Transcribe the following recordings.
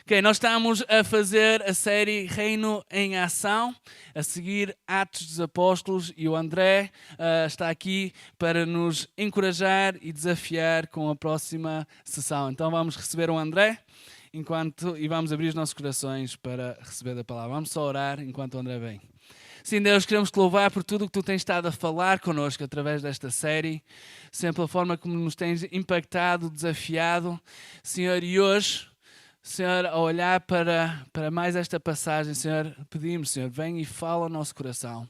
Ok, nós estamos a fazer a série Reino em Ação, a seguir Atos dos Apóstolos, e o André está aqui para nos encorajar e desafiar com a próxima sessão. Então vamos receber o André e vamos abrir os nossos corações para receber a palavra. Vamos só orar enquanto o André vem. Sim, Deus, queremos te louvar por tudo o que tu tens estado a falar connosco através desta série, sempre a forma como nos tens impactado, desafiado, Senhor, e hoje, Senhor, a olhar para mais esta passagem, Senhor, pedimos, Senhor, vem e fala ao nosso coração.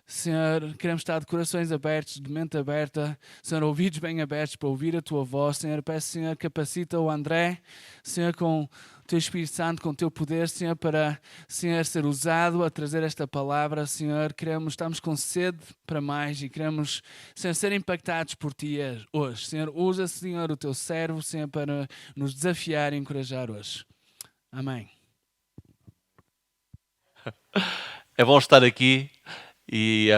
Senhor, queremos estar de corações abertos, de mente aberta, Senhor, ouvidos bem abertos para ouvir a Tua voz. Senhor, peço, Senhor, capacita o André, Senhor, com o Teu Espírito Santo, com o Teu poder, Senhor, para, Senhor, ser usado a trazer esta palavra. Senhor, estamos com sede para mais e queremos, Senhor, ser impactados por Ti hoje. Senhor, usa, Senhor, o Teu servo, Senhor, para nos desafiar e encorajar hoje. Amém. É bom estar aqui e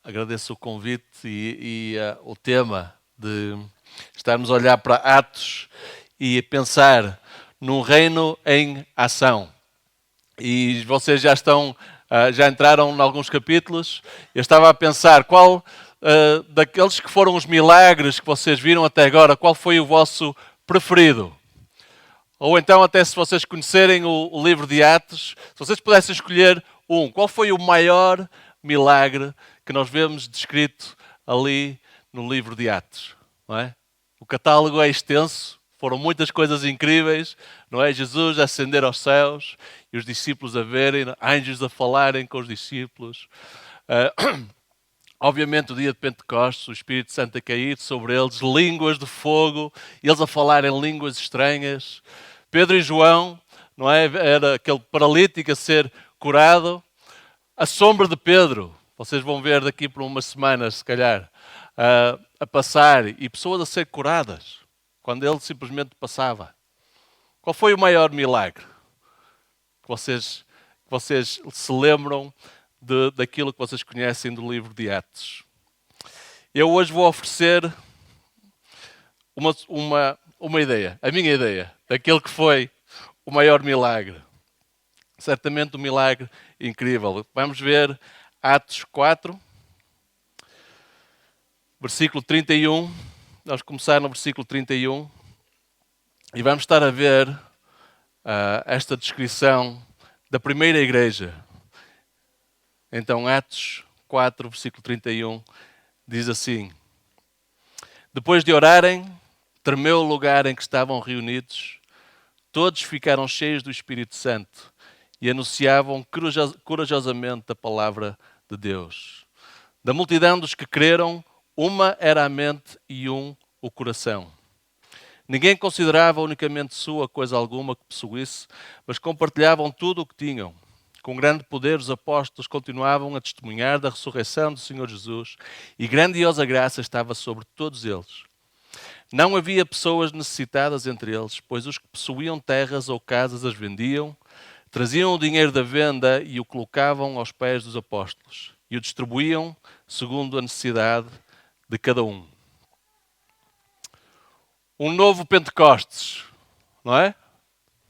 agradeço o convite e o tema de estarmos a olhar para Atos e pensar num reino em ação. E vocês já entraram em alguns capítulos. Eu estava a pensar qual daqueles que foram os milagres que vocês viram até agora, qual foi o vosso preferido? Ou então, até se vocês conhecerem o livro de Atos, se vocês pudessem escolher qual foi o maior milagre que nós vemos descrito ali no livro de Atos? Não é? O catálogo é extenso, foram muitas coisas incríveis, não é? Jesus a ascender aos céus e os discípulos a verem, anjos a falarem com os discípulos. Obviamente o dia de Pentecostes, o Espírito Santo a cair sobre eles, línguas de fogo, eles a falarem línguas estranhas. Pedro e João, não é? Era aquele paralítico a ser curado. A sombra de Pedro, vocês vão ver daqui por umas semanas, se calhar, a passar e pessoas a ser curadas, quando ele simplesmente passava. Qual foi o maior milagre que vocês se lembram daquilo que vocês conhecem do livro de Atos? Eu hoje vou oferecer uma ideia, a minha ideia, daquilo que foi o maior milagre. Certamente um milagre incrível. Vamos ver Atos 4, versículo 31. Vamos começar no versículo 31 e vamos estar a ver esta descrição da primeira igreja. Então, Atos 4, versículo 31, diz assim: Depois de orarem, tremeu o lugar em que estavam reunidos, todos ficaram cheios do Espírito Santo e anunciavam corajosamente a palavra de Deus. Da multidão dos que creram, uma era a mente e o coração. Ninguém considerava unicamente sua coisa alguma que possuísse, mas compartilhavam tudo o que tinham. Com grande poder, os apóstolos continuavam a testemunhar da ressurreição do Senhor Jesus e grandiosa graça estava sobre todos eles. Não havia pessoas necessitadas entre eles, pois os que possuíam terras ou casas as vendiam, traziam o dinheiro da venda e o colocavam aos pés dos apóstolos e o distribuíam segundo a necessidade de cada um. Um novo Pentecostes, não é?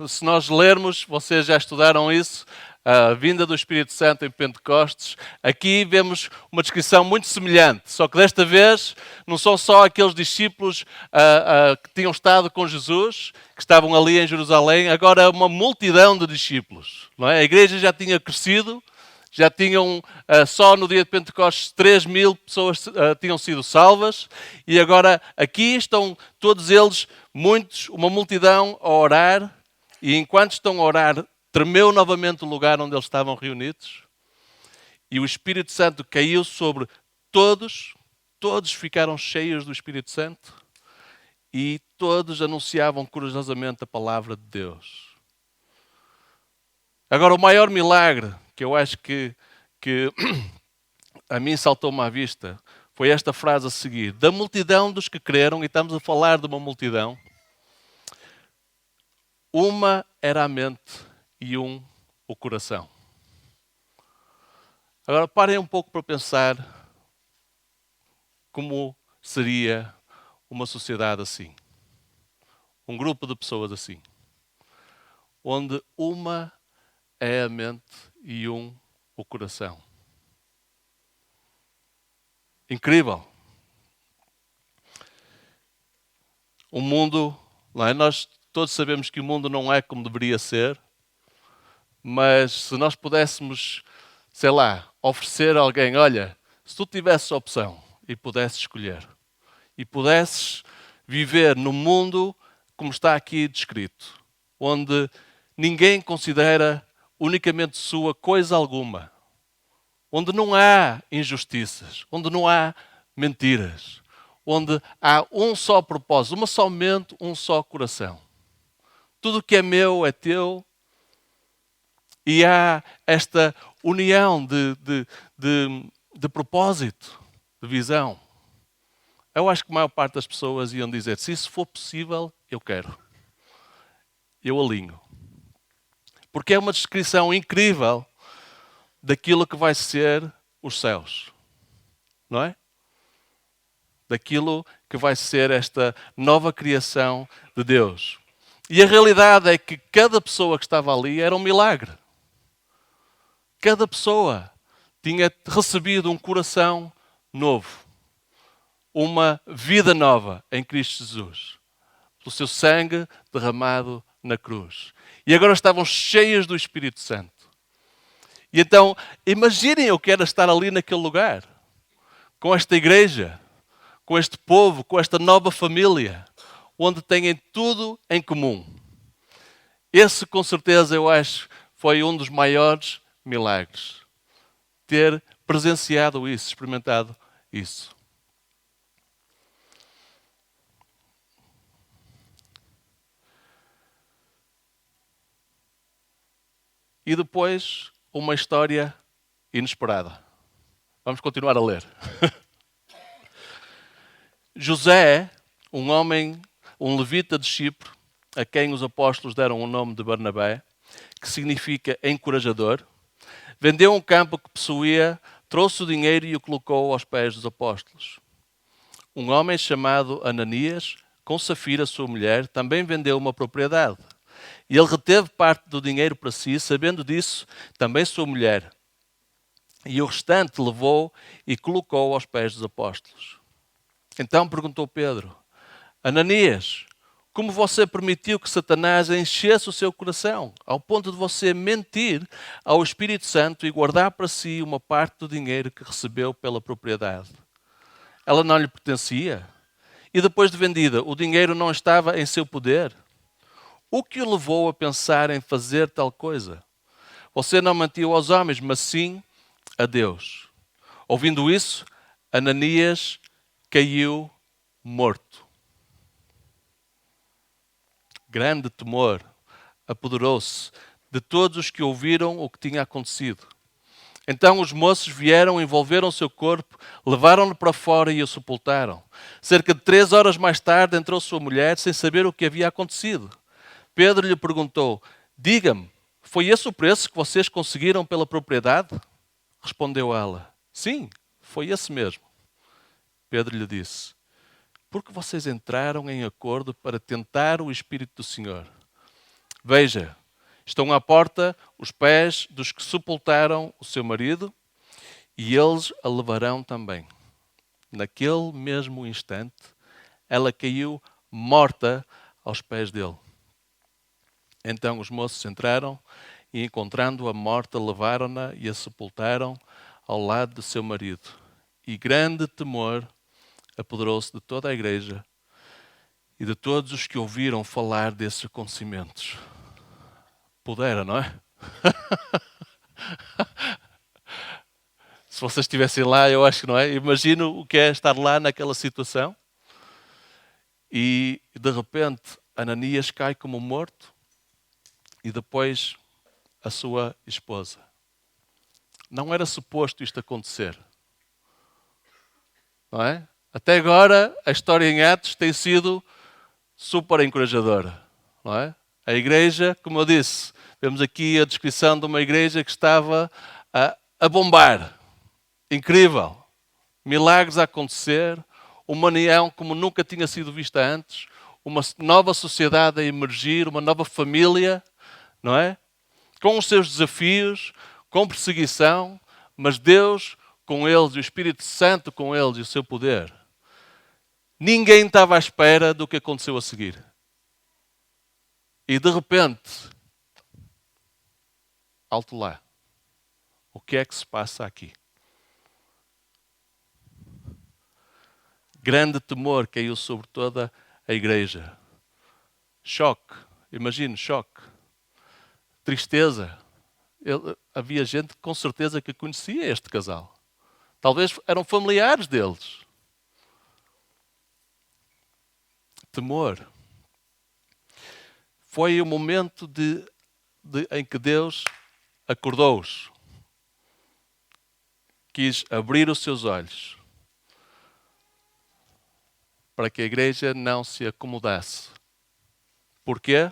Se nós lermos, vocês já estudaram isso, a vinda do Espírito Santo em Pentecostes. Aqui vemos uma descrição muito semelhante, só que desta vez não são só aqueles discípulos que tinham estado com Jesus, que estavam ali em Jerusalém, agora é uma multidão de discípulos. Não é? A igreja já tinha crescido, já tinham, só no dia de Pentecostes, 3.000 pessoas tinham sido salvas, e agora aqui estão todos eles, muitos, uma multidão a orar, e enquanto estão a orar, tremeu novamente o lugar onde eles estavam reunidos, e o Espírito Santo caiu sobre todos, todos ficaram cheios do Espírito Santo, e todos anunciavam corajosamente a palavra de Deus. Agora, o maior milagre que eu acho que a mim saltou-me à vista foi esta frase a seguir: da multidão dos que creram, e estamos a falar de uma multidão, uma era a mente e o coração. Agora parem um pouco para pensar como seria uma sociedade assim. Um grupo de pessoas assim. onde uma é a mente e um o coração. Incrível. O mundo, não é? Nós todos sabemos que o mundo não é como deveria ser, mas se nós pudéssemos, sei lá, oferecer a alguém, olha, se tu tivesses a opção e pudesses escolher, e pudesses viver no mundo como está aqui descrito, onde ninguém considera unicamente sua coisa alguma, onde não há injustiças, onde não há mentiras, onde há um só propósito, uma só mente, um só coração. Tudo o que é meu é teu e há esta união de propósito, de visão. Eu acho que a maior parte das pessoas iam dizer, se isso for possível, eu quero. Eu alinho. Porque é uma descrição incrível daquilo que vai ser os céus. Não é? Daquilo que vai ser esta nova criação de Deus. E a realidade é que cada pessoa que estava ali era um milagre. Cada pessoa tinha recebido um coração novo. Uma vida nova em Cristo Jesus. Pelo seu sangue derramado na cruz. E agora estavam cheias do Espírito Santo. E então, imaginem o que era estar ali naquele lugar. Com esta igreja, com este povo, com esta nova família, onde têm tudo em comum. Esse, com certeza, eu acho, foi um dos maiores milagres. Ter presenciado isso, experimentado isso. E depois, uma história inesperada. Vamos continuar a ler. José, um homem, um levita de Chipre, a quem os apóstolos deram o nome de Barnabé, que significa encorajador, vendeu um campo que possuía, trouxe o dinheiro e o colocou aos pés dos apóstolos. Um homem chamado Ananias, com Safira, sua mulher, também vendeu uma propriedade. E ele reteve parte do dinheiro para si, sabendo disso, também sua mulher. E o restante levou e colocou aos pés dos apóstolos. Então perguntou Pedro, Ananias, como você permitiu que Satanás enchesse o seu coração, ao ponto de você mentir ao Espírito Santo e guardar para si uma parte do dinheiro que recebeu pela propriedade? Ela não lhe pertencia? E depois de vendida, o dinheiro não estava em seu poder? O que o levou a pensar em fazer tal coisa? Você não mentiu aos homens, mas sim a Deus. Ouvindo isso, Ananias caiu morto. Grande temor apoderou-se de todos os que ouviram o que tinha acontecido. Então os moços vieram, envolveram o seu corpo, levaram-no para fora e o sepultaram. Cerca de 3 horas mais tarde entrou sua mulher sem saber o que havia acontecido. Pedro lhe perguntou, diga-me, foi esse o preço que vocês conseguiram pela propriedade? Respondeu ela, sim, foi esse mesmo. Pedro lhe disse, por que vocês entraram em acordo para tentar o Espírito do Senhor? Veja, estão à porta os pés dos que sepultaram o seu marido e eles a levarão também. Naquele mesmo instante, ela caiu morta aos pés dele. Então os moços entraram e, encontrando-a morta, levaram-na e a sepultaram ao lado de seu marido. E grande temor apoderou-se de toda a igreja e de todos os que ouviram falar desses acontecimentos. Pudera, não é? Se vocês estivessem lá, eu acho que não é. Imagino o que é estar lá naquela situação. E de repente Ananias cai como morto e depois a sua esposa. Não era suposto isto acontecer. Não é? Até agora a história em Atos tem sido super encorajadora. Não é? A igreja, como eu disse, vemos aqui a descrição de uma igreja que estava a bombar. Incrível. Milagres a acontecer, uma união como nunca tinha sido vista antes, uma nova sociedade a emergir, uma nova família não é? Com os seus desafios, com perseguição, mas Deus com eles, e o Espírito Santo com eles e o seu poder. Ninguém estava à espera do que aconteceu a seguir. E de repente, alto lá, o que é que se passa aqui? Grande temor caiu sobre toda a igreja. Choque, imagino, choque. Tristeza. Havia gente com certeza que conhecia este casal. Talvez eram familiares deles. Temor. Foi o momento em que Deus acordou-os. Quis abrir os seus olhos para que a igreja não se acomodasse. Porquê?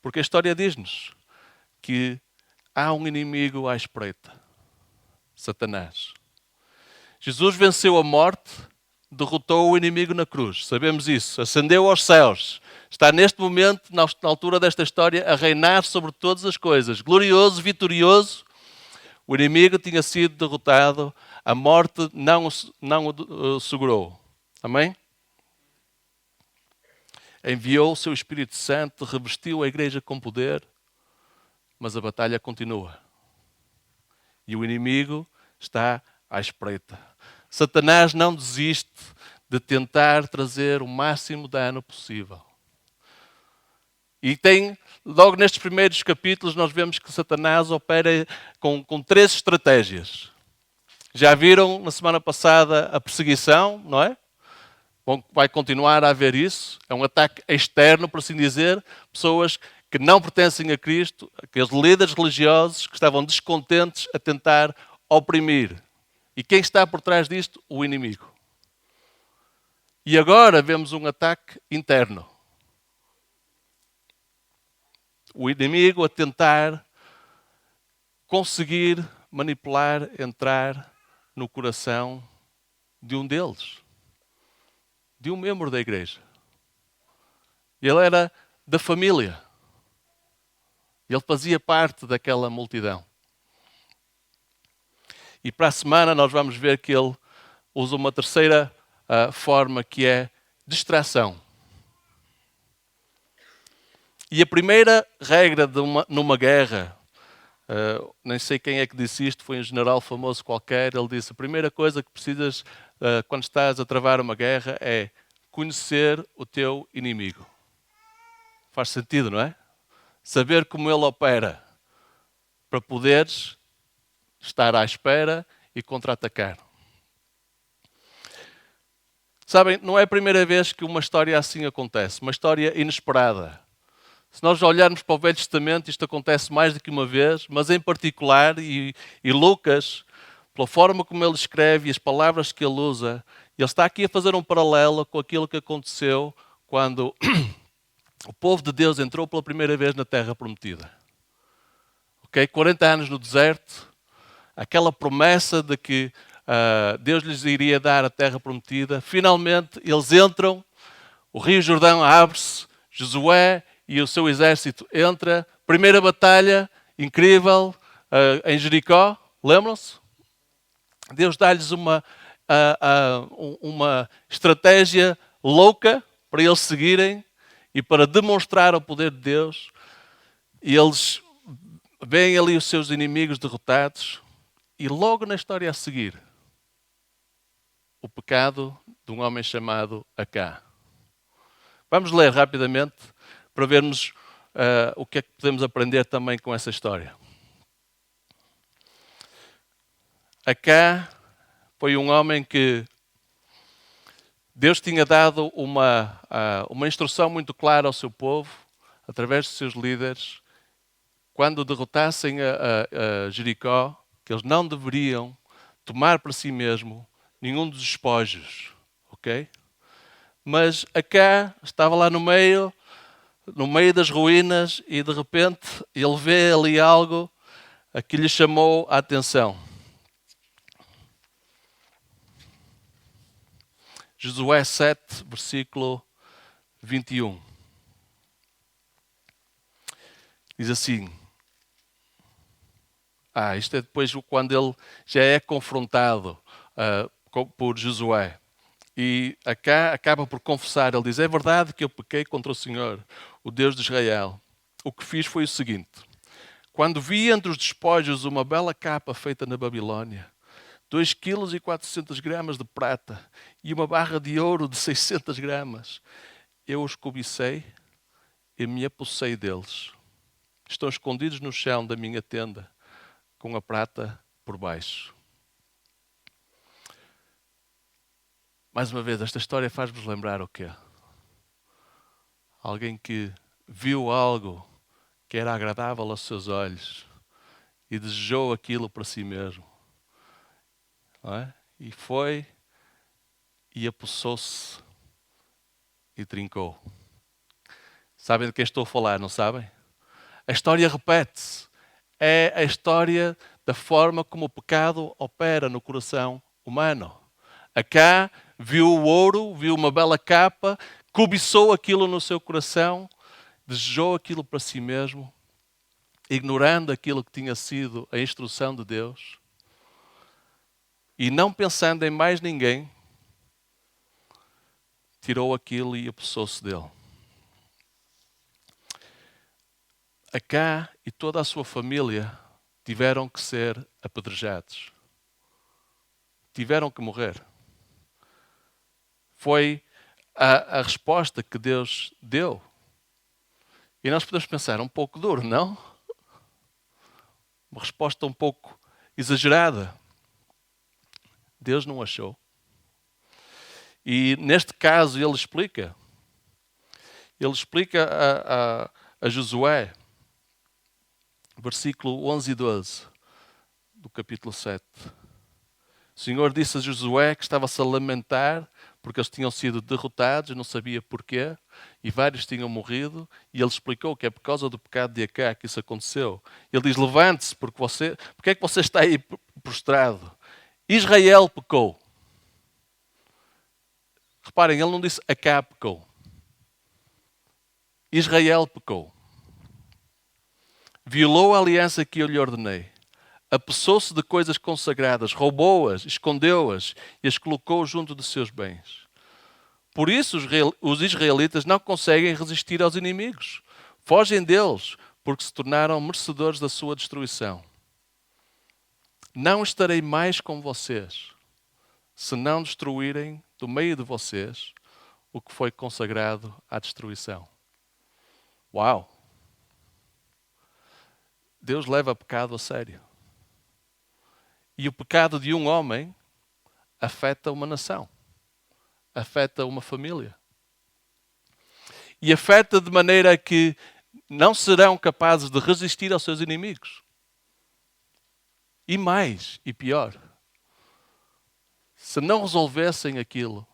Porque a história diz-nos que há um inimigo à espreita, Satanás. Jesus venceu a morte, derrotou o inimigo na cruz, sabemos isso, ascendeu aos céus, está neste momento, na altura desta história, a reinar sobre todas as coisas, glorioso, vitorioso. O inimigo tinha sido derrotado, a morte não o segurou. Amém? Enviou o seu Espírito Santo, revestiu a igreja com poder, mas a batalha continua. E o inimigo está à espreita. Satanás não desiste de tentar trazer o máximo dano possível. E logo nestes primeiros capítulos, nós vemos que Satanás opera com 3 estratégias. Já viram na semana passada a perseguição, não é? Vai continuar a haver isso. É um ataque externo, por assim dizer. Pessoas que não pertencem a Cristo, aqueles líderes religiosos que estavam descontentes a tentar oprimir. E quem está por trás disto? O inimigo. E agora vemos um ataque interno. O inimigo a tentar conseguir manipular, entrar no coração de um deles. De um membro da igreja. Ele era da família. Ele fazia parte daquela multidão. E para a semana nós vamos ver que ele usa uma terceira forma, que é distração. E a primeira regra numa guerra, nem sei quem é que disse isto, foi um general famoso qualquer, ele disse: a primeira coisa que precisas quando estás a travar uma guerra é conhecer o teu inimigo. Faz sentido, não é? Saber como ele opera, para poderes estar à espera e contra-atacar. Sabem, não é a primeira vez que uma história assim acontece, uma história inesperada. Se nós olharmos para o Velho Testamento, isto acontece mais do que uma vez, mas em particular, e Lucas, pela forma como ele escreve e as palavras que ele usa, ele está aqui a fazer um paralelo com aquilo que aconteceu quando o povo de Deus entrou pela primeira vez na Terra Prometida. 40 anos no deserto, aquela promessa de que Deus lhes iria dar a Terra Prometida. Finalmente eles entram, o Rio Jordão abre-se, Josué e o seu exército entra. Primeira batalha incrível em Jericó, lembram-se? Deus dá-lhes uma estratégia louca para eles seguirem e para demonstrar o poder de Deus. E eles veem ali os seus inimigos derrotados. E logo na história a seguir, o pecado de um homem chamado Acá. Vamos ler rapidamente para vermos o que é que podemos aprender também com essa história. Acá foi um homem que Deus tinha dado uma instrução muito clara ao seu povo, através dos seus líderes, quando derrotassem a Jericó, que eles não deveriam tomar para si mesmo nenhum dos despojos, ok? Mas Acá estava lá no meio das ruínas, e de repente ele vê ali algo que lhe chamou a atenção. Josué 7, versículo 21. Diz assim, isto é depois quando ele já é confrontado por Josué. E acaba por confessar, ele diz, é verdade que eu pequei contra o Senhor, o Deus de Israel. O que fiz foi o seguinte, quando vi entre os despojos uma bela capa feita na Babilônia, 2 quilos e 400 gramas de prata e uma barra de ouro de 600 gramas, eu os cobicei e me apossei deles. Estão escondidos no chão da minha tenda, com a prata por baixo. Mais uma vez, esta história faz-nos lembrar o quê? Alguém que viu algo que era agradável aos seus olhos e desejou aquilo para si mesmo. Não é? E foi e apossou-se e trincou. Sabem de quem estou a falar, não sabem? A história repete-se. É a história da forma como o pecado opera no coração humano. Acá viu o ouro, viu uma bela capa, cobiçou aquilo no seu coração, desejou aquilo para si mesmo, ignorando aquilo que tinha sido a instrução de Deus e não pensando em mais ninguém, tirou aquilo e apossou-se dele. Acá e toda a sua família tiveram que ser apedrejados. Tiveram que morrer. Foi a resposta que Deus deu. E nós podemos pensar, um pouco duro, não? Uma resposta um pouco exagerada. Deus não achou. E neste caso ele explica a Josué, versículo 11 e 12 do capítulo 7. O Senhor disse a Josué que estava-se a lamentar porque eles tinham sido derrotados, não sabia porquê, e vários tinham morrido, e ele explicou que é por causa do pecado de Acá que isso aconteceu. Ele diz, levante-se, porque é que você está aí prostrado? Israel pecou. Reparem, ele não disse Acá pecou. Israel pecou. Violou a aliança que eu lhe ordenei. Apossou-se de coisas consagradas, roubou-as, escondeu-as e as colocou junto de seus bens. Por isso os israelitas não conseguem resistir aos inimigos. Fogem deles, porque se tornaram merecedores da sua destruição. Não estarei mais com vocês, se não destruírem do meio de vocês o que foi consagrado à destruição. Uau! Deus leva o pecado a sério. E o pecado de um homem afeta uma nação, afeta uma família. E afeta de maneira que não serão capazes de resistir aos seus inimigos. E mais, e pior, se não resolvessem aquilo,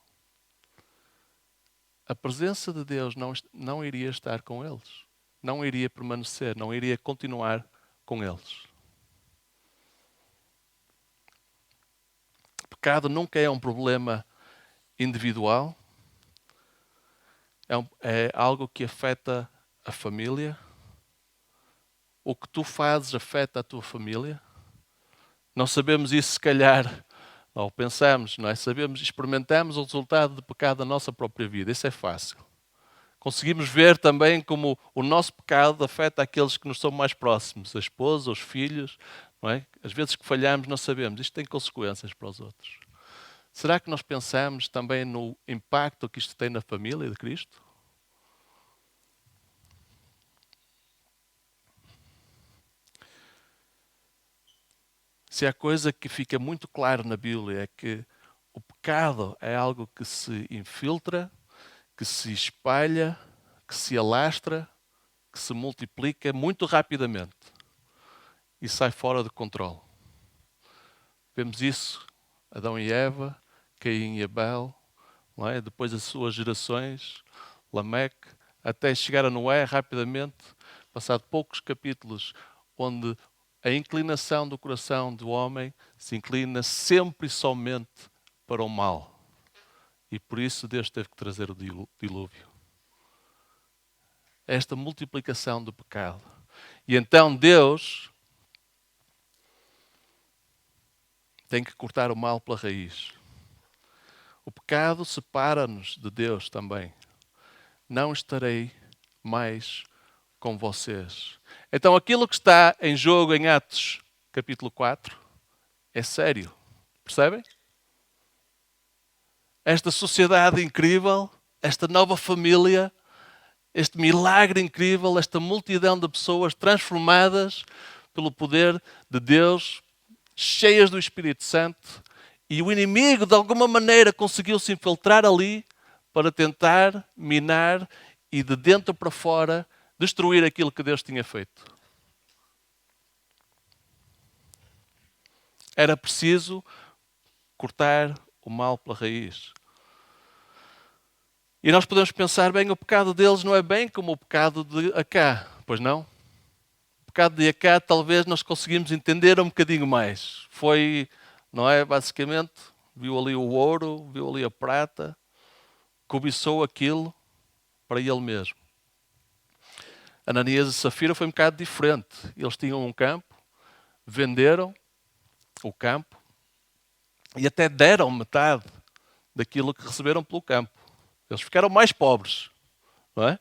a presença de Deus não iria estar com eles, não iria permanecer, não iria continuar com eles. O pecado nunca é um problema individual, é algo que afeta a família. O que tu fazes afeta a tua família. Não sabemos isso, se calhar, ou pensamos, não é? Experimentamos o resultado do pecado da nossa própria vida. Isso é fácil. Conseguimos ver também como o nosso pecado afeta aqueles que nos são mais próximos, a esposa, os filhos, não é? Às vezes que falhamos não sabemos, isto tem consequências para os outros. Será que nós pensamos também no impacto que isto tem na família de Cristo? Se há coisa que fica muito claro na Bíblia é que o pecado é algo que se infiltra, que se espalha, que se alastra, que se multiplica muito rapidamente e sai fora de controle. Vemos isso, Adão e Eva, Caim e Abel, não é? Depois as suas gerações, Lameque, até chegar a Noé rapidamente, passado poucos capítulos, onde a inclinação do coração do homem se inclina sempre e somente para o mal. E por isso Deus teve que trazer o dilúvio. Esta multiplicação do pecado. E então Deus tem que cortar o mal pela raiz. O pecado separa-nos de Deus também. Não estarei mais com vocês. Então aquilo que está em jogo em Atos capítulo 4 é sério. Percebem? Esta sociedade incrível, esta nova família, este milagre incrível, esta multidão de pessoas transformadas pelo poder de Deus, cheias do Espírito Santo, e o inimigo de alguma maneira conseguiu se infiltrar ali para tentar minar e de dentro para fora destruir aquilo que Deus tinha feito. Era preciso cortar o mal pela raiz. E nós podemos pensar, bem, o pecado deles não é bem como o pecado de Acá, pois não? O pecado de Acá talvez nós conseguimos entender um bocadinho mais. Foi, não é, basicamente, viu ali o ouro, viu ali a prata, cobiçou aquilo para ele mesmo. Ananias e Safira foi um bocado diferente. Eles tinham um campo, venderam o campo e até deram metade daquilo que receberam pelo campo. Eles ficaram mais pobres, não é?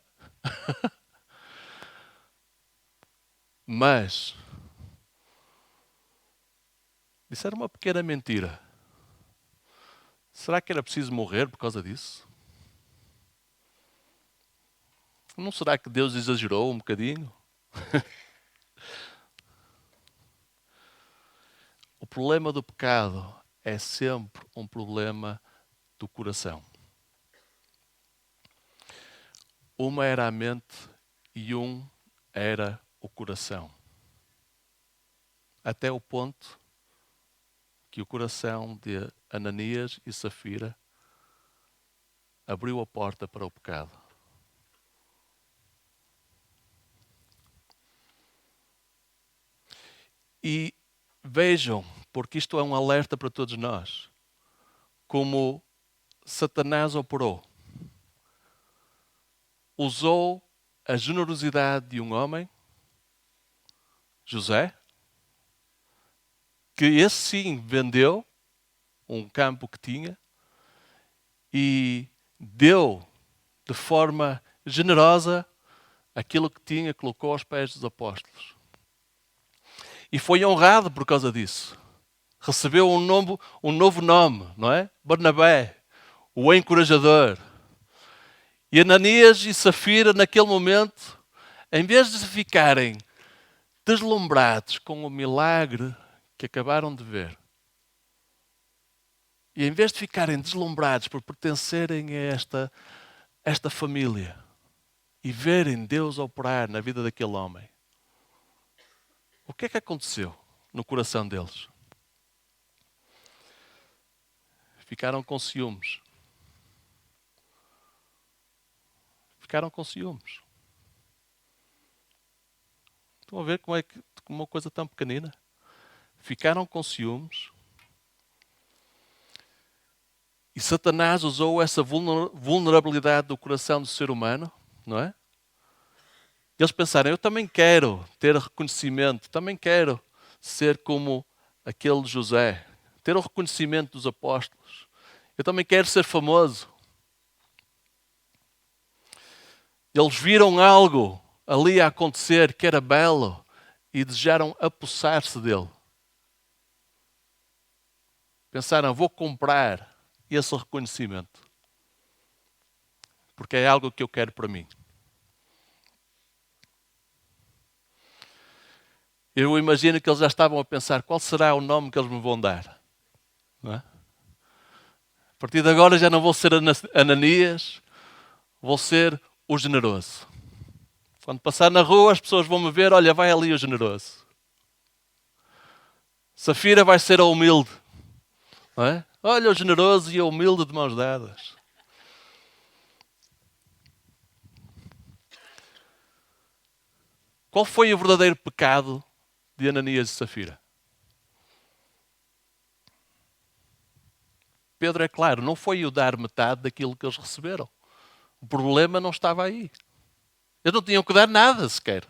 Mas disseram uma pequena mentira. Será que era preciso morrer por causa disso? Não será que Deus exagerou um bocadinho? O problema do pecado é sempre um problema do coração. Uma era a mente e um era o coração. Até o ponto que o coração de Ananias e Safira abriu a porta para o pecado. E vejam, porque isto é um alerta para todos nós, como Satanás operou. Usou a generosidade de um homem, José, que esse sim vendeu um campo que tinha e deu de forma generosa aquilo que tinha, colocou aos pés dos apóstolos. E foi honrado por causa disso. Recebeu um novo nome, não é? Barnabé, o encorajador. E Ananias e Safira, naquele momento, em vez de ficarem deslumbrados com o milagre que acabaram de ver, e em vez de ficarem deslumbrados por pertencerem a esta família e verem Deus operar na vida daquele homem, o que é que aconteceu no coração deles? Ficaram com ciúmes. Ficaram com ciúmes. Estão a ver como é que uma coisa tão pequenina? Ficaram com ciúmes. E Satanás usou essa vulnerabilidade do coração do ser humano, não é? Eles pensaram, eu também quero ter reconhecimento, também quero ser como aquele José, ter o reconhecimento dos apóstolos. Eu também quero ser famoso. Eles viram algo ali a acontecer que era belo e desejaram apossar-se dele. Pensaram, vou comprar esse reconhecimento, porque é algo que eu quero para mim. Eu imagino que eles já estavam a pensar qual será o nome que eles me vão dar. Não é? A partir de agora já não vou ser Ananias, vou ser o generoso. Quando passar na rua as pessoas vão me ver, olha, vai ali o generoso. Safira vai ser a humilde. Não é? Olha o generoso e o humilde de mãos dadas. Qual foi o verdadeiro pecado de Ananias e Safira? Pedro é claro, não foi o dar metade daquilo que eles receberam. O problema não estava aí. Eles não tinham que dar nada sequer.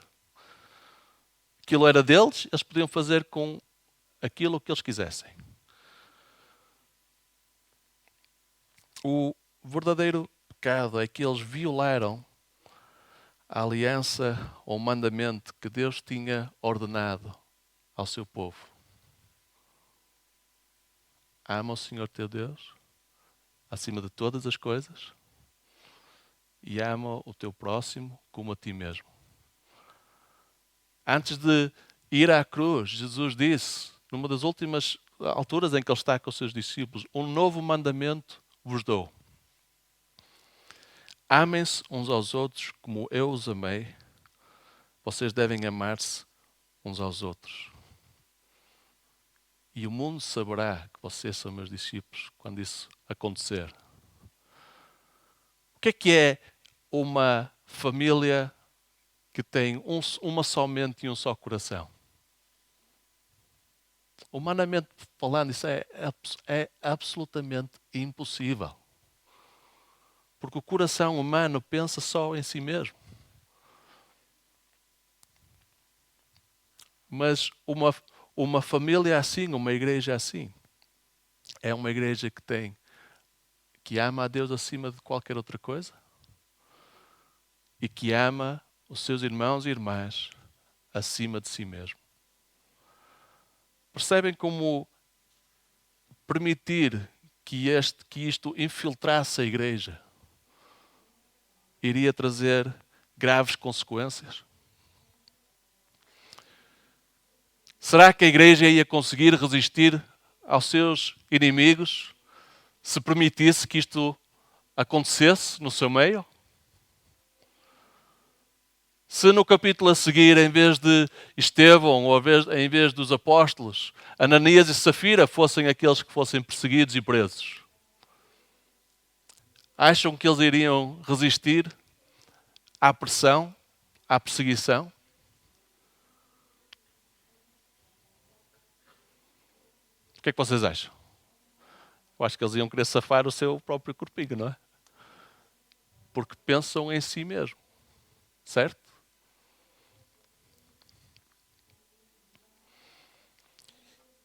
aquilo era deles, eles podiam fazer com aquilo que eles quisessem. O verdadeiro pecado é que eles violaram a aliança ou o mandamento que Deus tinha ordenado ao seu povo. Ama o Senhor teu Deus acima de todas as coisas e ama o teu próximo como a ti mesmo. Antes de ir à cruz, Jesus disse, numa das últimas alturas em que ele está com os seus discípulos, um novo mandamento vos dou. Amem-se uns aos outros como eu os amei. Vocês devem amar-se uns aos outros. E o mundo saberá que vocês são meus discípulos quando isso acontecer. O que é uma família que tem uma só mente e um só coração? Humanamente falando, isso é absolutamente impossível. Porque o coração humano pensa só em si mesmo. Mas uma família assim, uma igreja assim, é uma igreja que ama a Deus acima de qualquer outra coisa e que ama os seus irmãos e irmãs acima de si mesmo. Percebem como permitir que isto infiltrasse a igreja iria trazer graves consequências? Será que a igreja ia conseguir resistir aos seus inimigos se permitisse que isto acontecesse no seu meio? Se no capítulo a seguir, em vez de Estevão, ou em vez dos apóstolos, Ananias e Safira fossem aqueles que fossem perseguidos e presos, acham que eles iriam resistir à pressão, à perseguição? O que é que vocês acham? Eu acho que eles iam querer safar o seu próprio corpinho, não é? Porque pensam em si mesmo. Certo?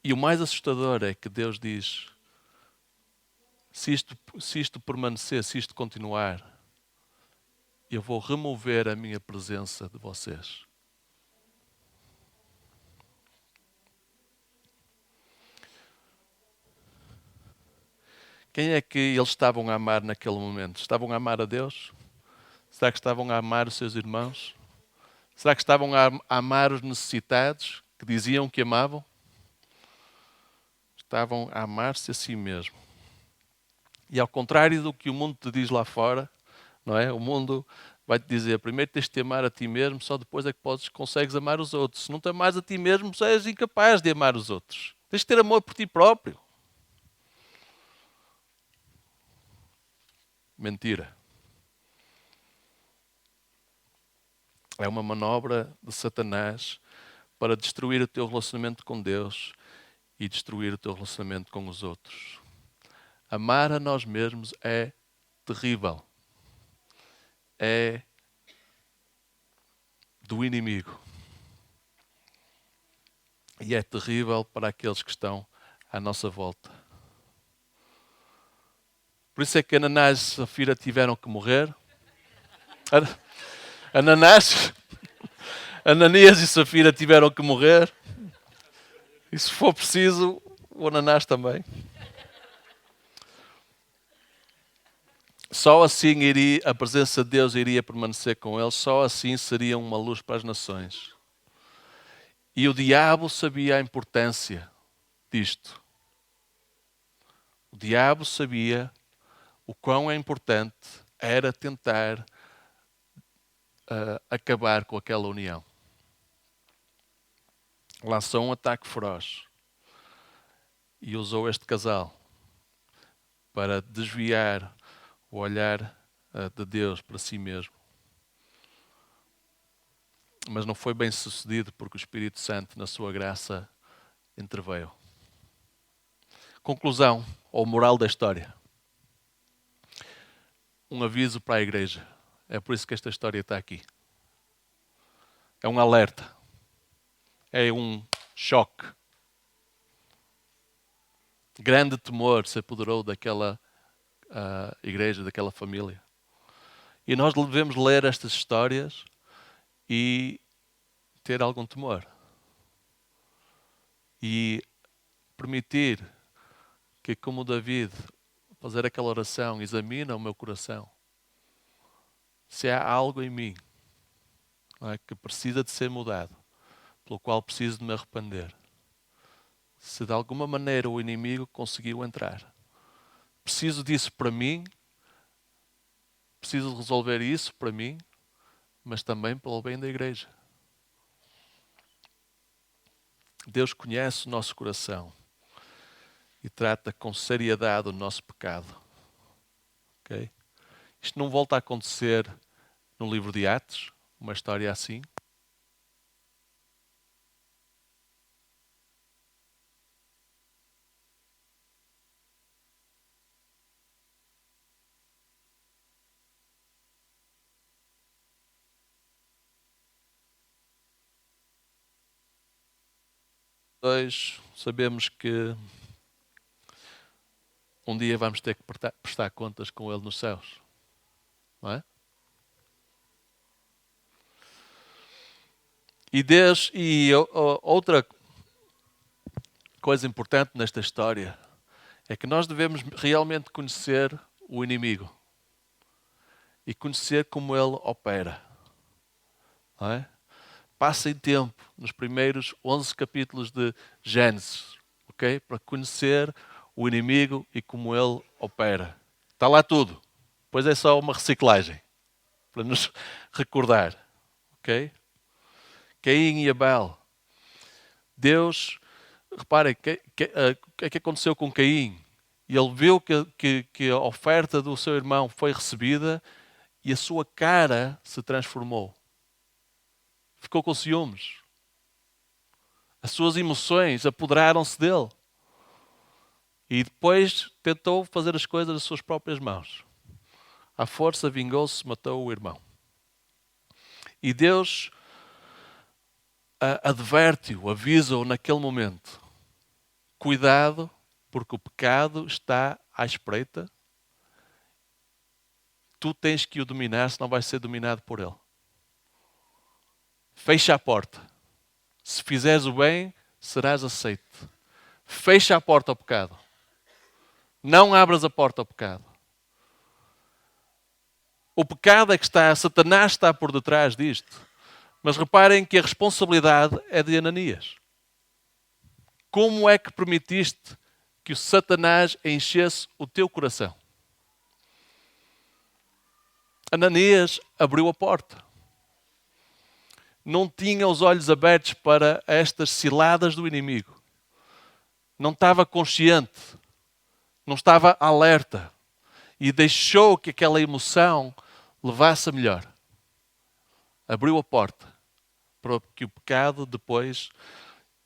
E o mais assustador é que Deus diz, se isto permanecer, se isto continuar, eu vou remover a minha presença de vocês. Quem é que eles estavam a amar naquele momento? Estavam a amar a Deus? Será que estavam a amar os seus irmãos? Será que estavam a amar os necessitados que diziam que amavam? Estavam a amar-se a si mesmo. E ao contrário do que o mundo te diz lá fora, não é? O mundo vai-te dizer, primeiro tens de te amar a ti mesmo, só depois é que consegues amar os outros. Se não te amares a ti mesmo, és incapaz de amar os outros. Tens de ter amor por ti próprio. Mentira. É uma manobra de Satanás para destruir o teu relacionamento com Deus e destruir o teu relacionamento com os outros. Amar a nós mesmos é terrível. É do inimigo. E é terrível para aqueles que estão à nossa volta. Por isso é que Ananás e Safira tiveram que morrer. Ananias e Safira tiveram que morrer. E se for preciso, o Ananás também. Só assim a presença de Deus iria permanecer com eles, só assim seriam uma luz para as nações. E o diabo sabia a importância disto. O diabo sabia o quão é importante era tentar acabar com aquela união. Lançou um ataque feroz e usou este casal para desviar o olhar de Deus para si mesmo. Mas não foi bem sucedido porque o Espírito Santo, na sua graça, interveio. Conclusão, ou moral da história. Um aviso para a igreja. É por isso que esta história está aqui. É um alerta. é um choque. Grande temor se apoderou daquela igreja, daquela família. E nós devemos ler estas histórias e ter algum temor. E permitir que, como David, fazer aquela oração, examina o meu coração. Se há algo em mim, não é, que precisa de ser mudado, pelo qual preciso de me arrepender. Se de alguma maneira o inimigo conseguiu entrar. Preciso disso para mim, preciso resolver isso para mim, mas também pelo bem da igreja. Deus conhece o nosso coração e trata com seriedade o nosso pecado. Okay? Isto não volta a acontecer no livro de Atos, uma história assim. Sabemos que um dia vamos ter que prestar contas com Ele nos céus. Não é? Outra coisa importante nesta história é que nós devemos realmente conhecer o inimigo e conhecer como ele opera. Não é? Passem tempo nos primeiros 11 capítulos de Gênesis, okay? Para conhecer o inimigo e como ele opera. Está lá tudo. Depois é só uma reciclagem para nos recordar. Okay? Caim e Abel. Deus, reparem, o que é que aconteceu com Caim? E ele viu que a oferta do seu irmão foi recebida e a sua cara se transformou. Ficou com ciúmes. As suas emoções apoderaram-se dele. E depois tentou fazer as coisas das suas próprias mãos. À força vingou-se, matou o irmão. E Deus adverte-o, avisa-o naquele momento. Cuidado, porque o pecado está à espreita. Tu tens que o dominar, senão vais ser dominado por ele. Fecha a porta. Se fizeres o bem, serás aceito. Fecha a porta ao pecado. Não abras a porta ao pecado. O pecado é que Satanás está por detrás disto. Mas reparem que a responsabilidade é de Ananias. Como é que permitiste que o Satanás enchesse o teu coração? Ananias abriu a porta. Não tinha os olhos abertos para estas ciladas do inimigo. Não estava consciente. Não estava alerta. E deixou que aquela emoção levasse a melhor. Abriu a porta para que o pecado depois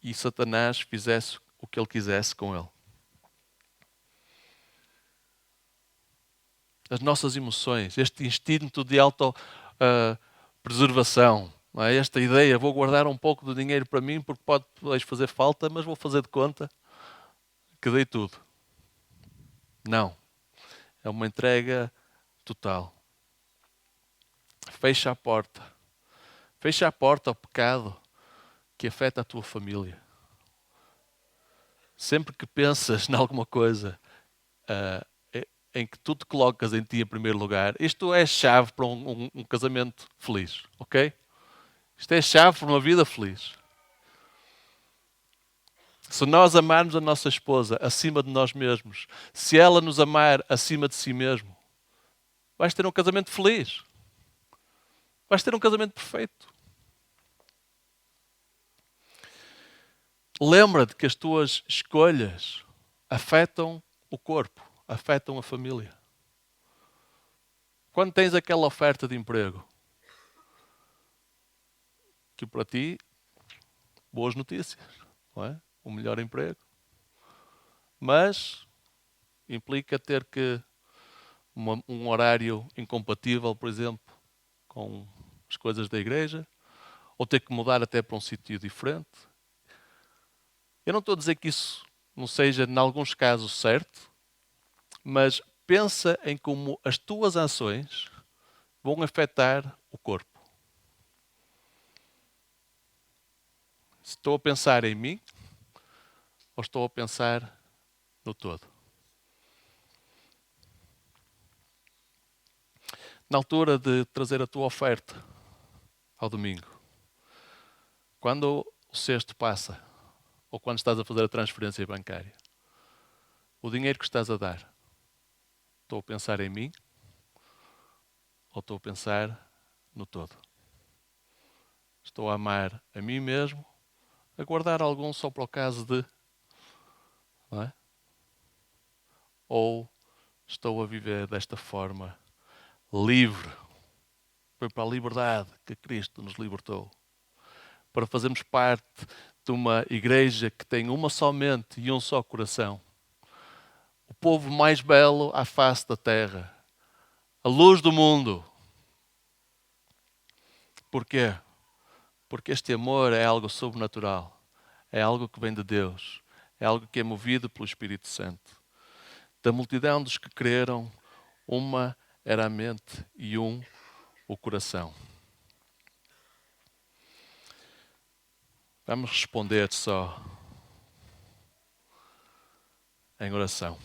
e Satanás fizesse o que ele quisesse com ele. As nossas emoções, este instinto de autopreservação, não é? Esta ideia, vou guardar um pouco de dinheiro para mim porque pode depois fazer falta, mas vou fazer de conta que dei tudo. Não. É uma entrega total. Fecha a porta. Fecha a porta ao pecado que afeta a tua família. Sempre que pensas em alguma coisa em que tu te colocas em ti em primeiro lugar, isto é chave para um casamento feliz, ok? Isto é chave para uma vida feliz. Se nós amarmos a nossa esposa acima de nós mesmos, se ela nos amar acima de si mesmo, vais ter um casamento feliz. Vais ter um casamento perfeito. Lembra-te que as tuas escolhas afetam o corpo, afetam a família. Quando tens aquela oferta de emprego, que para ti, boas notícias, não é? O melhor emprego. Mas implica ter que um horário incompatível, por exemplo, com as coisas da igreja, ou ter que mudar até para um sítio diferente. Eu não estou a dizer que isso não seja, em alguns casos, certo, mas pensa em como as tuas ações vão afetar o corpo. Estou a pensar em mim ou estou a pensar no todo? Na altura de trazer a tua oferta ao domingo, quando o cesto passa, ou quando estás a fazer a transferência bancária, o dinheiro que estás a dar, estou a pensar em mim ou estou a pensar no todo? Estou a amar a mim mesmo, a guardar algum só para o caso de, não é? Ou estou a viver desta forma livre? Foi para a liberdade que Cristo nos libertou. Para fazermos parte de uma igreja que tem uma só mente e um só coração. O povo mais belo à face da terra. A luz do mundo. Porquê? Porque este amor é algo sobrenatural. É algo que vem de Deus. É algo que é movido pelo Espírito Santo. Da multidão dos que creram, uma era a mente e um o coração. Vamos responder só em oração.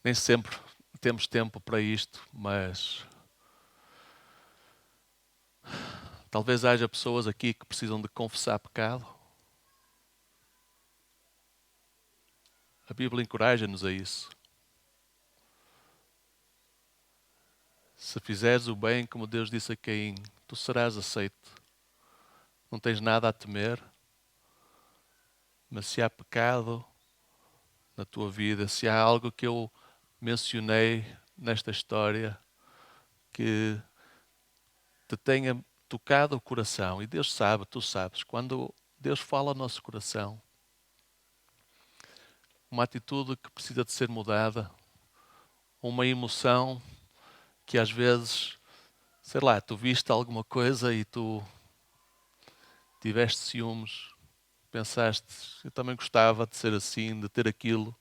Nem sempre temos tempo para isto, mas talvez haja pessoas aqui que precisam de confessar pecado. A Bíblia encoraja-nos a isso. Se fizeres o bem como Deus disse a Caim, tu serás aceito. Não tens nada a temer. Mas se há pecado na tua vida, se há algo que eu mencionei nesta história que te tenha tocado o coração, e Deus sabe, tu sabes, quando Deus fala ao nosso coração, uma atitude que precisa de ser mudada, uma emoção que às vezes, sei lá, tu viste alguma coisa e tu tiveste ciúmes, pensaste, eu também gostava de ser assim, de ter aquilo.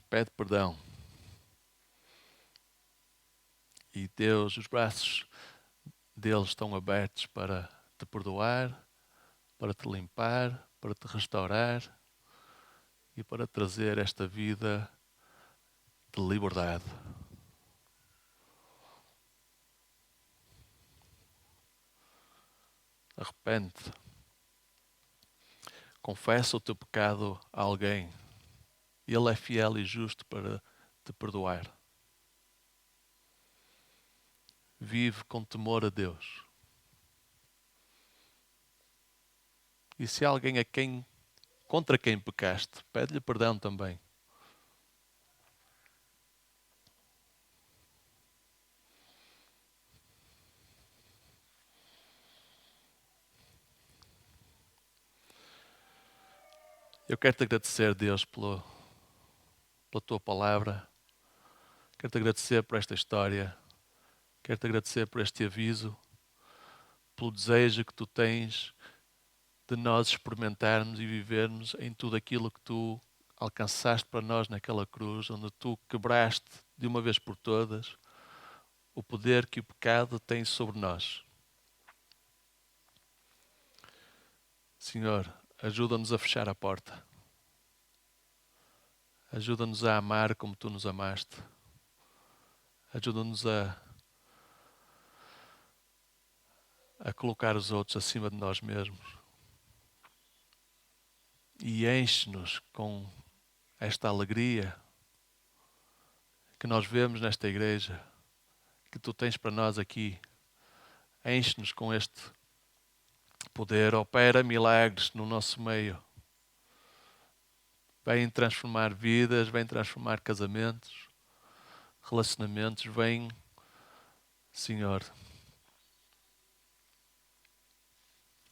Pede perdão. E Deus, os braços dele estão abertos para te perdoar, para te limpar, para te restaurar e para trazer esta vida de liberdade. Arrepende-te. Confessa o teu pecado a alguém. Ele é fiel e justo para te perdoar. Vive com temor a Deus. E se há alguém contra quem pecaste, pede-lhe perdão também. Eu quero te agradecer, Deus, pela tua palavra. Quero te agradecer por esta história. Quero te agradecer por este aviso, pelo desejo que tu tens de nós experimentarmos e vivermos em tudo aquilo que tu alcançaste para nós naquela cruz, onde tu quebraste de uma vez por todas o poder que o pecado tem sobre nós. Senhor, ajuda-nos a fechar a porta. Ajuda-nos a amar como tu nos amaste. Ajuda-nos a colocar os outros acima de nós mesmos. E enche-nos com esta alegria que nós vemos nesta igreja, que tu tens para nós aqui. Enche-nos com este poder, opera milagres no nosso meio. Vem transformar vidas, vem transformar casamentos, relacionamentos, vem Senhor,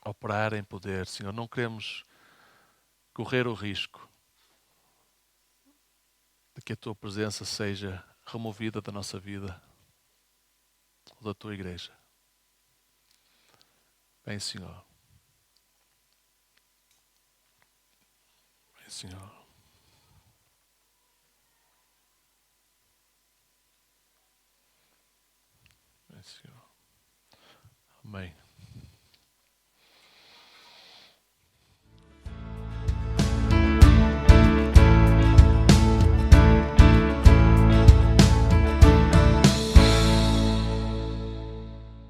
operar em poder. Senhor, não queremos correr o risco de que a Tua presença seja removida da nossa vida ou da Tua igreja. Bem, Senhor. Bem, Senhor. Bem, Senhor. Amém.